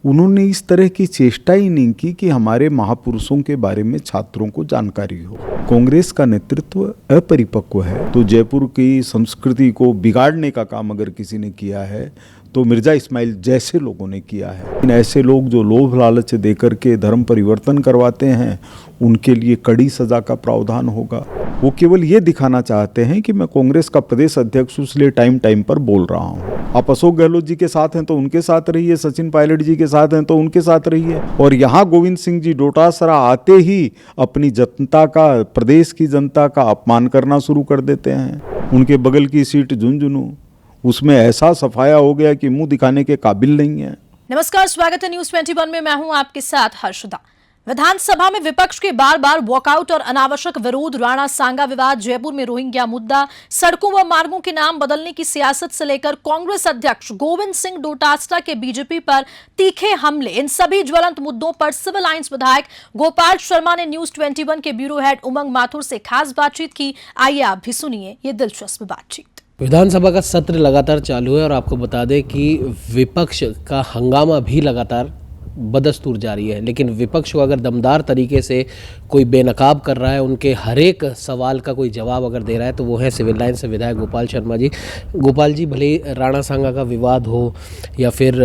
उन्होंने इस तरह की चेष्टा ही नहीं की कि हमारे महापुरुषों के बारे में छात्रों को जानकारी हो। कांग्रेस का नेतृत्व अपरिपक्व है, तो जयपुर की संस्कृति को बिगाड़ने का काम अगर किसी ने किया है तो मिर्जा इस्माइल जैसे लोगों ने किया है। इन ऐसे लोग जो लोभ लालच देकर के धर्म परिवर्तन करवाते हैं, उनके लिए कड़ी सजा का प्रावधान होगा। वो केवल ये दिखाना चाहते हैं कि मैं कांग्रेस का प्रदेश अध्यक्ष हूं, इसलिए टाइम टाइम पर बोल रहा हूं। आप अशोक गहलोत जी के साथ हैं तो उनके साथ रहिए, सचिन पायलट जी के साथ हैं तो उनके साथ रहिए, और यहाँ गोविंद सिंह जी डोटासरा आते ही अपनी जनता का, प्रदेश की जनता का अपमान करना शुरू कर देते हैं। उनके बगल की सीट झुंझुनू, उसमें ऐसा सफाया हो गया कि मुंह दिखाने के काबिल नहीं है। नमस्कार, स्वागत है न्यूज 21 में। मैं हूं आपके साथ हर्षदा। विधानसभा में विपक्ष के बार बार वॉकआउट और अनावश्यक विरोध, राणा सांगा विवाद, जयपुर में रोहिंग्या मुद्दा, सड़कों व मार्गों के नाम बदलने की सियासत से लेकर कांग्रेस अध्यक्ष गोविंद सिंह डोटासरा के बीजेपी पर तीखे हमले, इन सभी ज्वलंत मुद्दों पर सिविल लाइंस विधायक गोपाल शर्मा ने न्यूज 21 के ब्यूरो हेड उमंग माथुर से खास बातचीत की। आइए आप भी सुनिए ये दिलचस्प बातचीत। विधानसभा का सत्र लगातार चालू है और आपको बता दें कि विपक्ष का हंगामा भी लगातार बदस्तूर जारी है, लेकिन विपक्ष को अगर दमदार तरीके से कोई बेनकाब कर रहा है, उनके हर एक सवाल का कोई जवाब अगर दे रहा है, तो वो है सिविल लाइन से विधायक गोपाल शर्मा जी। गोपाल जी, भले राणा सांगा का विवाद हो या फिर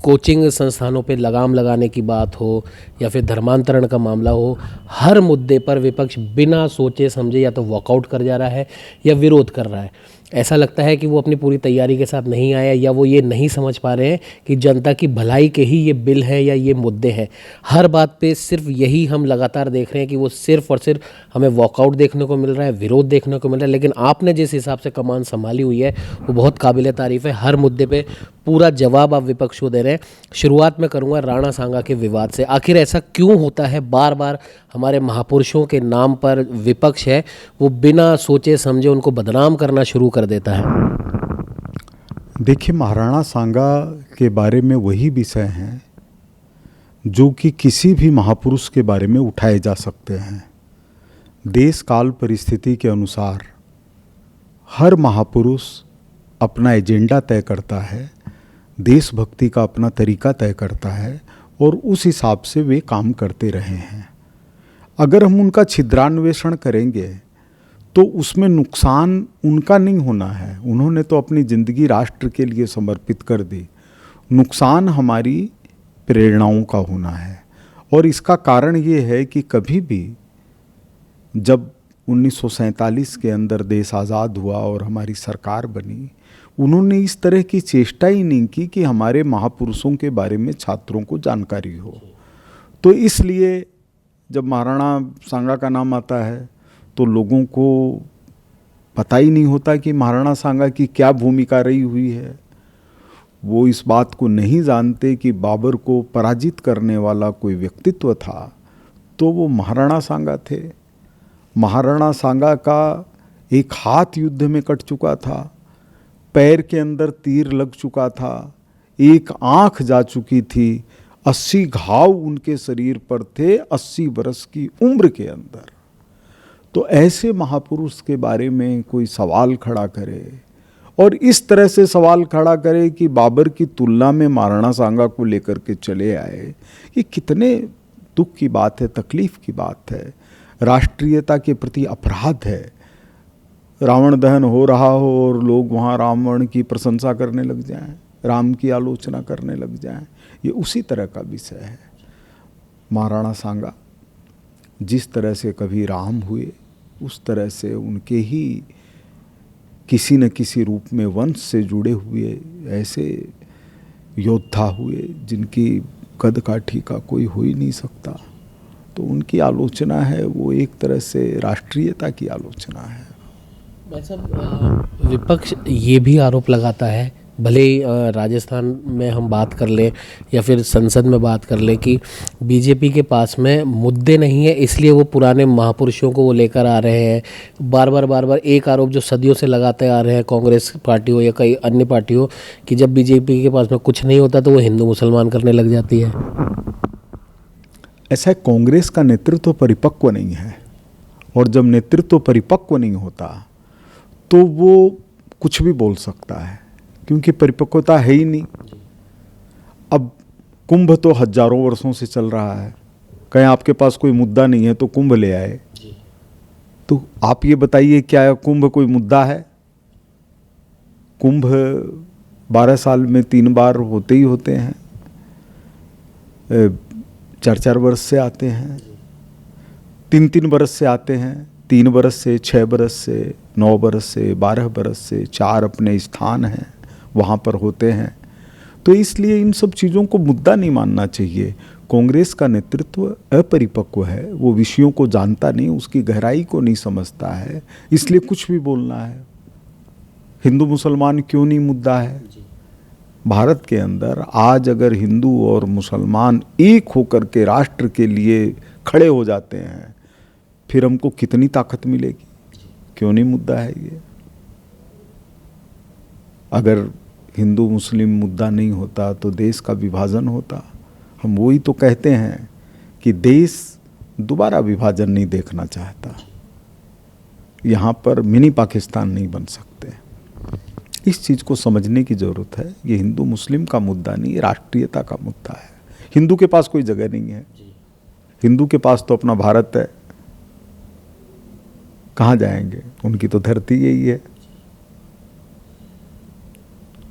कोचिंग संस्थानों पे लगाम लगाने की बात हो या फिर धर्मांतरण का मामला हो, हर मुद्दे पर विपक्ष बिना सोचे समझे या तो वॉकआउट कर जा रहा है या विरोध कर रहा है। ऐसा लगता है कि वो अपनी पूरी तैयारी के साथ नहीं आया, या वो ये नहीं समझ पा रहे हैं कि जनता की भलाई के ही ये बिल है या ये मुद्दे हैं। हर बात पे सिर्फ यही हम लगातार देख रहे हैं कि वो सिर्फ और सिर्फ हमें वॉकआउट देखने को मिल रहा है, विरोध देखने को मिल रहा है। लेकिन आपने जिस हिसाब से कमान संभाली हुई है वो बहुत काबिल तारीफ़ है। हर मुद्दे पे पूरा जवाब आप विपक्ष को दे रहे हैं। शुरुआत में करूँगा राणा सांगा के विवाद से। आखिर ऐसा क्यों होता है बार बार हमारे महापुरुषों के नाम पर विपक्ष है वो बिना सोचे समझे उनको बदनाम करना शुरू कर देता है? देखिए, महाराणा सांगा के बारे में वही विषय हैं जो कि किसी भी महापुरुष के बारे में उठाए जा सकते हैं। देश काल परिस्थिति के अनुसार हर महापुरुष अपना एजेंडा तय करता है, देशभक्ति का अपना तरीका तय करता है, और उस हिसाब से वे काम करते रहे हैं। अगर हम उनका छिद्रान्वेषण करेंगे तो उसमें नुकसान उनका नहीं होना है, उन्होंने तो अपनी ज़िंदगी राष्ट्र के लिए समर्पित कर दी। नुकसान हमारी प्रेरणाओं का होना है, और इसका कारण ये है कि कभी भी जब 1947 के अंदर देश आज़ाद हुआ और हमारी सरकार बनी, उन्होंने इस तरह की चेष्टा ही नहीं की कि हमारे महापुरुषों के बारे में छात्रों को जानकारी हो। तो इसलिए जब महाराणा सांगा का नाम आता है तो लोगों को पता ही नहीं होता कि महाराणा सांगा की क्या भूमिका रही हुई है। वो इस बात को नहीं जानते कि बाबर को पराजित करने वाला कोई व्यक्तित्व था तो वो महाराणा सांगा थे। महाराणा सांगा का एक हाथ युद्ध में कट चुका था, पैर के अंदर तीर लग चुका था, एक आंख जा चुकी थी, 80 घाव उनके शरीर पर थे 80 बरस की उम्र के अंदर। तो ऐसे महापुरुष के बारे में कोई सवाल खड़ा करे और इस तरह से सवाल खड़ा करे कि बाबर की तुलना में महाराणा सांगा को लेकर के चले आए, ये कितने दुख की बात है, तकलीफ की बात है, राष्ट्रीयता के प्रति अपराध है। रावण दहन हो रहा हो और लोग वहाँ रावण की प्रशंसा करने लग जाएं, राम की आलोचना करने लग जाएं, ये उसी तरह का विषय है। महाराणा सांगा जिस तरह से कभी राम हुए, उस तरह से उनके ही किसी न किसी रूप में वंश से जुड़े हुए ऐसे योद्धा हुए जिनकी कद काठी का कोई हो ही नहीं सकता। तो उनकी आलोचना है वो एक तरह से राष्ट्रीयता की आलोचना है। भाई साहब, विपक्ष ये भी आरोप लगाता है, भले राजस्थान में हम बात कर लें या फिर संसद में बात कर लें, कि बीजेपी के पास में मुद्दे नहीं है, इसलिए वो पुराने महापुरुषों को वो लेकर आ रहे हैं। बार बार एक आरोप जो सदियों से लगाते आ रहे हैं, कांग्रेस पार्टी हो या कई अन्य पार्टी हो, कि जब बीजेपी के पास में कुछ नहीं होता तो वो हिंदू मुसलमान करने लग जाती है। ऐसा कांग्रेस का नेतृत्व परिपक्व नहीं है, और जब नेतृत्व परिपक्व नहीं होता तो वो कुछ भी बोल सकता है, क्योंकि परिपक्वता है ही नहीं। अब कुंभ तो हजारों वर्षों से चल रहा है। कहीं आपके पास कोई मुद्दा नहीं है तो कुंभ ले आए। तो आप ये बताइए, क्या कुंभ कोई मुद्दा है? कुंभ 12 साल में 3 बार होते ही होते हैं, 4-4 बरस से आते हैं, 3-3 बरस से आते हैं, 3 बरस से, 6 बरस से, 9 बरस से, 12 बरस से, 4 अपने स्थान हैं वहाँ पर होते हैं। तो इसलिए इन सब चीज़ों को मुद्दा नहीं मानना चाहिए। कांग्रेस का नेतृत्व अपरिपक्व है, वो विषयों को जानता नहीं, उसकी गहराई को नहीं समझता है, इसलिए कुछ भी बोलना है। हिंदू मुसलमान क्यों नहीं मुद्दा है? भारत के अंदर आज अगर हिंदू और मुसलमान एक होकर के राष्ट्र के लिए खड़े हो जाते हैं, फिर हमको कितनी ताकत मिलेगी? क्यों नहीं मुद्दा है ये? अगर हिंदू मुस्लिम मुद्दा नहीं होता तो देश का विभाजन होता। हम वही तो कहते हैं कि देश दोबारा विभाजन नहीं देखना चाहता। यहाँ पर मिनी पाकिस्तान नहीं बन सकते। इस चीज़ को समझने की ज़रूरत है। ये हिंदू मुस्लिम का मुद्दा नहीं, राष्ट्रीयता का मुद्दा है। हिंदू के पास कोई जगह नहीं है। हिंदू के पास तो अपना भारत है, कहाँ जाएंगे? उनकी तो धरती यही है।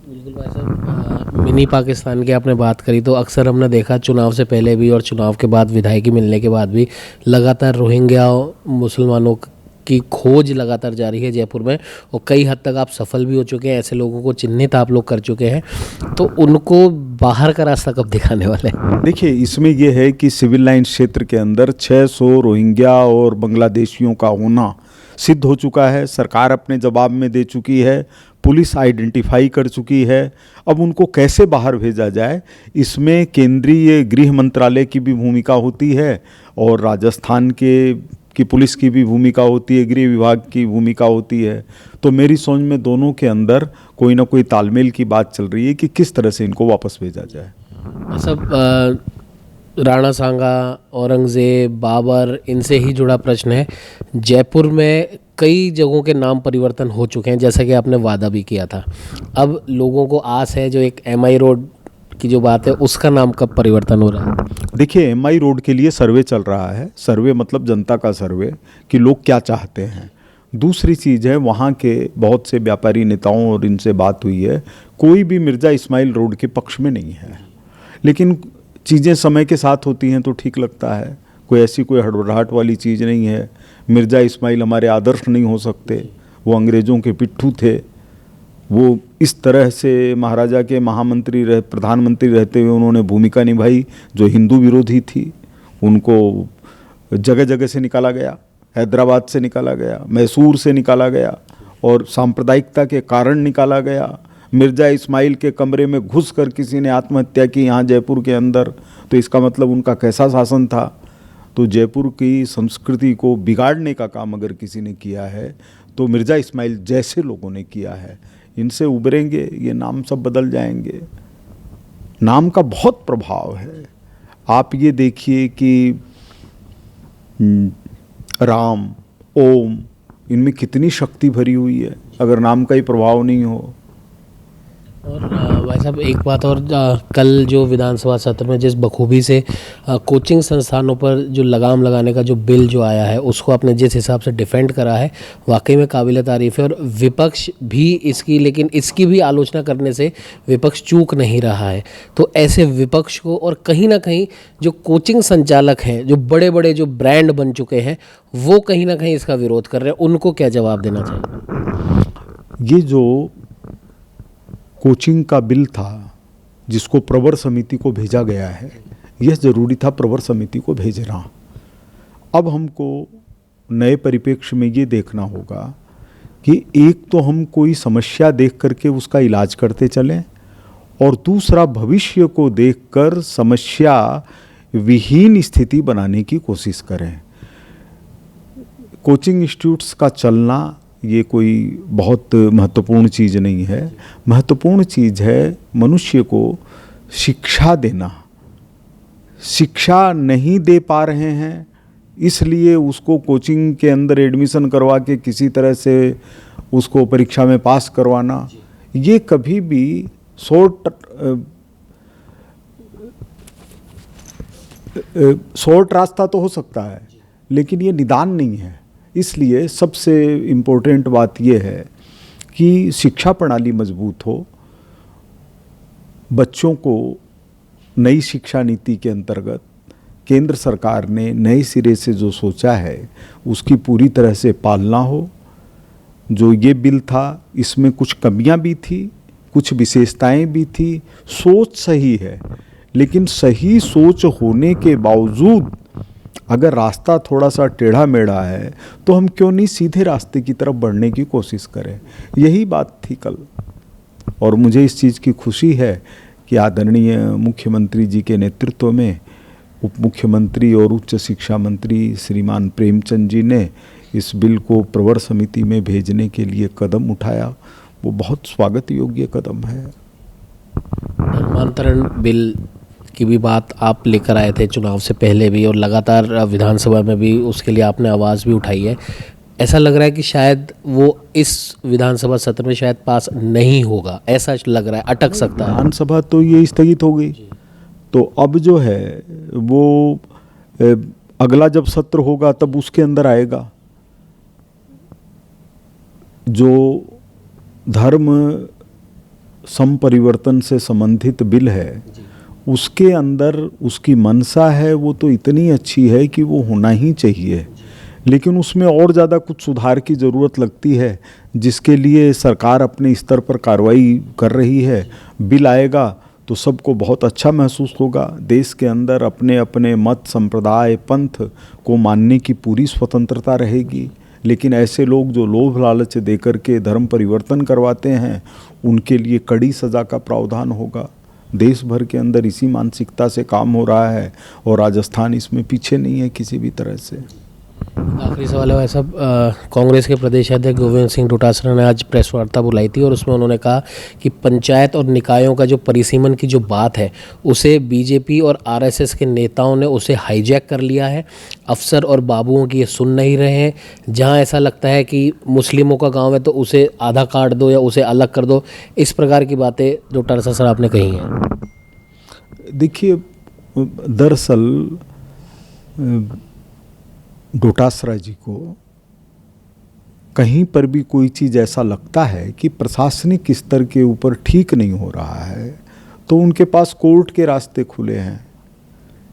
बिल्कुल भाई साहब, मिनी पाकिस्तान की आपने बात करी तो अक्सर हमने देखा चुनाव से पहले भी और चुनाव के बाद विधायकी मिलने के बाद भी लगातार रोहिंग्या मुसलमानों की खोज लगातार जारी है जयपुर में, और कई हद तक आप सफल भी हो चुके हैं। ऐसे लोगों को चिन्हित आप लोग कर चुके हैं, तो उनको बाहर का रास्ता कब दिखाने वाले हैं? देखिए, इसमें यह है कि सिविल लाइन क्षेत्र के अंदर 600 रोहिंग्या और बांग्लादेशियों का होना सिद्ध हो चुका है। सरकार अपने जवाब में दे चुकी है, पुलिस आइडेंटिफाई कर चुकी है। अब उनको कैसे बाहर भेजा जाए, इसमें केंद्रीय गृह मंत्रालय की भी भूमिका होती है और राजस्थान की पुलिस की भी भूमिका होती है, गृह विभाग की भूमिका होती है। तो मेरी समझ में दोनों के अंदर कोई ना कोई तालमेल की बात चल रही है कि किस तरह से इनको वापस भेजा जाए। सब राणा सांगा, औरंगज़ेब, बाबर, इनसे ही जुड़ा प्रश्न है। जयपुर में कई जगहों के नाम परिवर्तन हो चुके हैं, जैसा कि आपने वादा भी किया था। अब लोगों को आस है, जो एक MI रोड की जो बात है, उसका नाम कब परिवर्तन हो रहा है? देखिए, MI रोड के लिए सर्वे चल रहा है। सर्वे मतलब जनता का सर्वे, कि लोग क्या चाहते हैं। दूसरी चीज़ है, वहाँ के बहुत से व्यापारी नेताओं और इनसे बात हुई है, कोई भी मिर्ज़ा इस्माइल रोड के पक्ष में नहीं है। लेकिन चीज़ें समय के साथ होती हैं तो ठीक लगता है। कोई ऐसी कोई हड़बड़ाहट वाली चीज़ नहीं है। मिर्ज़ा इस्माइल हमारे आदर्श नहीं हो सकते, वो अंग्रेज़ों के पिट्ठू थे। वो इस तरह से महाराजा के प्रधानमंत्री रहते हुए उन्होंने भूमिका निभाई जो हिंदू विरोधी थी। उनको जगह जगह से निकाला गया, हैदराबाद से निकाला गया, मैसूर से निकाला गया और सांप्रदायिकता के कारण निकाला गया। मिर्ज़ा इस्माइल के कमरे में घुस कर किसी ने आत्महत्या की यहाँ जयपुर के अंदर, तो इसका मतलब उनका कैसा शासन था। तो जयपुर की संस्कृति को बिगाड़ने का काम अगर किसी ने किया है तो मिर्ज़ा इस्माइल जैसे लोगों ने किया है। इनसे उबरेंगे, ये नाम सब बदल जाएंगे। नाम का बहुत प्रभाव है। आप ये देखिए कि राम, ओम, इनमें कितनी शक्ति भरी हुई है अगर नाम का ही प्रभाव नहीं हो। और भाई साहब, एक बात और, कल जो विधानसभा सत्र में जिस बखूबी से कोचिंग संस्थानों पर जो लगाम लगाने का जो बिल जो आया है, उसको आपने जिस हिसाब से डिफेंड करा है, वाकई में काबिल तारीफ़ है। और विपक्ष भी लेकिन इसकी भी आलोचना करने से विपक्ष चूक नहीं रहा है। तो ऐसे विपक्ष को, और कहीं ना कहीं जो कोचिंग संचालक हैं, जो बड़े बड़े जो ब्रांड बन चुके हैं, वो कहीं ना कहीं इसका विरोध कर रहे हैं, उनको क्या जवाब देना चाहिए? ये जो कोचिंग का बिल था जिसको प्रवर समिति को भेजा गया है, यह ज़रूरी था प्रवर समिति को भेजना। अब हमको नए परिप्रेक्ष्य में ये देखना होगा कि एक तो हम कोई समस्या देख करके उसका इलाज करते चलें, और दूसरा भविष्य को देखकर समस्या विहीन स्थिति बनाने की कोशिश करें। कोचिंग इंस्टीट्यूट्स का चलना ये कोई बहुत महत्वपूर्ण चीज़ नहीं है। महत्वपूर्ण चीज़ है मनुष्य को शिक्षा देना। शिक्षा नहीं दे पा रहे हैं, इसलिए उसको कोचिंग के अंदर एडमिशन करवा के किसी तरह से उसको परीक्षा में पास करवाना, ये कभी भी शॉर्ट रास्ता तो हो सकता है, लेकिन ये निदान नहीं है। इसलिए सबसे इम्पोर्टेंट बात यह है कि शिक्षा प्रणाली मजबूत हो, बच्चों को नई शिक्षा नीति के अंतर्गत केंद्र सरकार ने नए सिरे से जो सोचा है उसकी पूरी तरह से पालना हो। जो ये बिल था इसमें कुछ कमियां भी थी, कुछ विशेषताएं भी थी, सोच सही है, लेकिन सही सोच होने के बावजूद अगर रास्ता थोड़ा सा टेढ़ा मेढ़ा है तो हम क्यों नहीं सीधे रास्ते की तरफ बढ़ने की कोशिश करें। यही बात थी कल, और मुझे इस चीज़ की खुशी है कि आदरणीय मुख्यमंत्री जी के नेतृत्व में उप मुख्यमंत्री और उच्च शिक्षा मंत्री श्रीमान प्रेमचंद जी ने इस बिल को प्रवर समिति में भेजने के लिए कदम उठाया। वो बहुत स्वागत योग्य कदम है। धर्मांतरण बिल की भी बात आप लेकर आए थे चुनाव से पहले भी, और लगातार विधानसभा में भी उसके लिए आपने आवाज़ भी उठाई है। ऐसा लग रहा है कि शायद वो इस विधानसभा सत्र में शायद पास नहीं होगा, ऐसा लग रहा है, अटक सकता है। विधानसभा तो ये स्थगित हो गई, तो अब जो है वो अगला जब सत्र होगा तब उसके अंदर आएगा। जो धर्म संपरिवर्तन से संबंधित बिल है उसके अंदर उसकी मंशा है वो तो इतनी अच्छी है कि वो होना ही चाहिए, लेकिन उसमें और ज़्यादा कुछ सुधार की ज़रूरत लगती है, जिसके लिए सरकार अपने स्तर पर कार्रवाई कर रही है। बिल आएगा तो सबको बहुत अच्छा महसूस होगा। देश के अंदर अपने अपने मत, संप्रदाय, पंथ को मानने की पूरी स्वतंत्रता रहेगी, लेकिन ऐसे लोग जो लोभ लालच देकर के धर्म परिवर्तन करवाते हैं उनके लिए कड़ी सज़ा का प्रावधान होगा। देश भर के अंदर इसी मानसिकता से काम हो रहा है और राजस्थान इसमें पीछे नहीं है किसी भी तरह से। आखिरी सवाल है भाई साहब, कांग्रेस के प्रदेश अध्यक्ष गोविंद सिंह डोटासरा ने आज प्रेस वार्ता बुलाई थी और उसमें उन्होंने कहा कि पंचायत और निकायों का जो परिसीमन की जो बात है उसे बीजेपी और आरएसएस के नेताओं ने उसे हाईजैक कर लिया है। अफसर और बाबुओं की ये सुन नहीं रहे हैं। जहां ऐसा लगता है कि मुस्लिमों का गांव है तो उसे आधा काट दो या उसे अलग कर दो, इस प्रकार की बातें डोटासरा सर आपने कही हैं। देखिए, दरअसल डोटासरा जी को कहीं पर भी कोई चीज़ ऐसा लगता है कि प्रशासनिक स्तर के ऊपर ठीक नहीं हो रहा है तो उनके पास कोर्ट के रास्ते खुले हैं।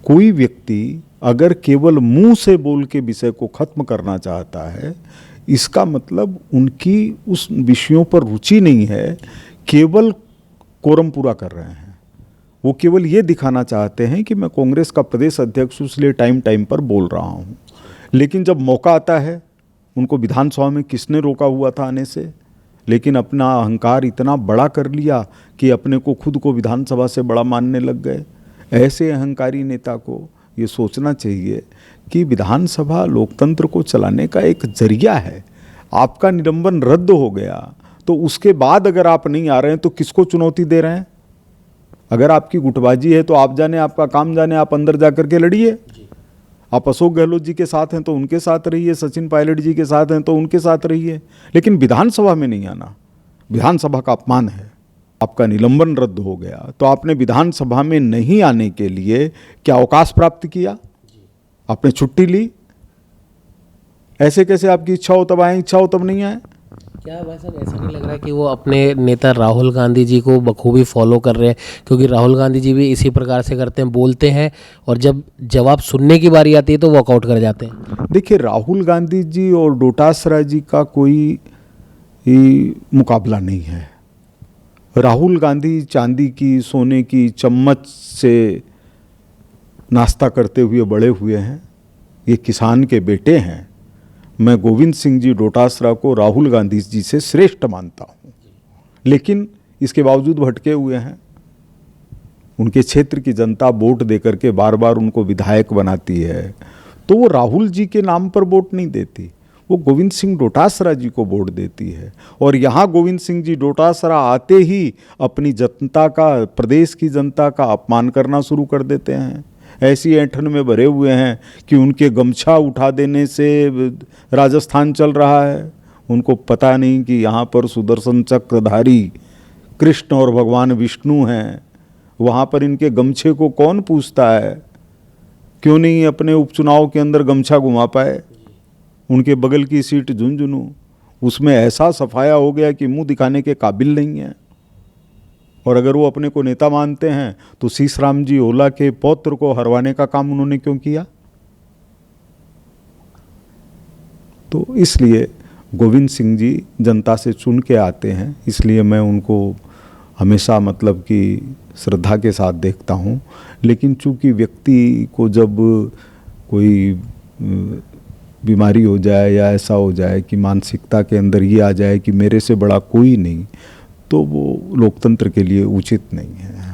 कोई व्यक्ति अगर केवल मुंह से बोल के विषय को खत्म करना चाहता है, इसका मतलब उनकी उस विषयों पर रुचि नहीं है, केवल कोरम पूरा कर रहे हैं। वो केवल ये दिखाना चाहते हैं कि मैं कांग्रेस का प्रदेश अध्यक्ष हूँ इसलिए टाइम टाइम पर बोल रहा हूँ, लेकिन जब मौका आता है, उनको विधानसभा में किसने रोका हुआ था आने से, लेकिन अपना अहंकार इतना बड़ा कर लिया कि अपने को खुद को विधानसभा से बड़ा मानने लग गए। ऐसे अहंकारी नेता को ये सोचना चाहिए कि विधानसभा लोकतंत्र को चलाने का एक जरिया है। आपका निलंबन रद्द हो गया तो उसके बाद अगर आप नहीं आ रहे हैं तो किसको चुनौती दे रहे हैं? अगर आपकी गुटबाजी है तो आप जाने, आपका काम जाने, आप अंदर जा कर के लड़िए। आप अशोक गहलोत जी के साथ हैं तो उनके साथ रहिए, सचिन पायलट जी के साथ हैं तो उनके साथ रहिए, लेकिन विधानसभा में नहीं आना। विधानसभा का अपमान है। आपका निलंबन रद्द हो गया तो आपने विधानसभा में नहीं आने के लिए क्या अवकाश प्राप्त किया? आपने छुट्टी ली? ऐसे कैसे आपकी इच्छा हो तब आए, इच्छा हो तब नहीं आए? क्या भाई साहब ऐसा नहीं लग रहा है कि वो अपने नेता राहुल गांधी जी को बखूबी फॉलो कर रहे हैं? क्योंकि राहुल गांधी जी भी इसी प्रकार से करते हैं, बोलते हैं और जब जवाब सुनने की बारी आती है तो वॉकआउट कर जाते हैं। देखिए, राहुल गांधी जी और डोटासरा जी का कोई मुकाबला नहीं है। राहुल गांधी चांदी की, सोने की चम्मच से नाश्ता करते हुए बड़े हुए हैं। ये किसान के बेटे हैं। मैं गोविंद सिंह जी डोटासरा को राहुल गांधी जी से श्रेष्ठ मानता हूँ, लेकिन इसके बावजूद भटके हुए हैं। उनके क्षेत्र की जनता वोट देकर के बार बार उनको विधायक बनाती है तो वो राहुल जी के नाम पर वोट नहीं देती, वो गोविंद सिंह डोटासरा जी को वोट देती है। और यहाँ गोविंद सिंह जी डोटासरा आते ही अपनी जनता का, प्रदेश की जनता का अपमान करना शुरू कर देते हैं। ऐसी ऐंठन में भरे हुए हैं कि उनके गमछा उठा देने से राजस्थान चल रहा है। उनको पता नहीं कि यहाँ पर सुदर्शन चक्रधारी कृष्ण और भगवान विष्णु हैं। वहाँ पर इनके गमछे को कौन पूछता है? क्यों नहीं अपने उपचुनाव के अंदर गमछा घुमा पाए? उनके बगल की सीट झुंझुनू, उसमें ऐसा सफाया हो गया कि मुंह दिखाने के काबिल नहीं है। और अगर वो अपने को नेता मानते हैं तो शीशराम जी ओला के पौत्र को हरवाने का काम उन्होंने क्यों किया? तो इसलिए गोविंद सिंह जी जनता से चुन के आते हैं, इसलिए मैं उनको हमेशा मतलब कि श्रद्धा के साथ देखता हूँ। लेकिन चूंकि व्यक्ति को जब कोई बीमारी हो जाए या ऐसा हो जाए कि मानसिकता के अंदर ये आ जाए कि मेरे से बड़ा कोई नहीं, तो वो लोकतंत्र के लिए उचित नहीं है।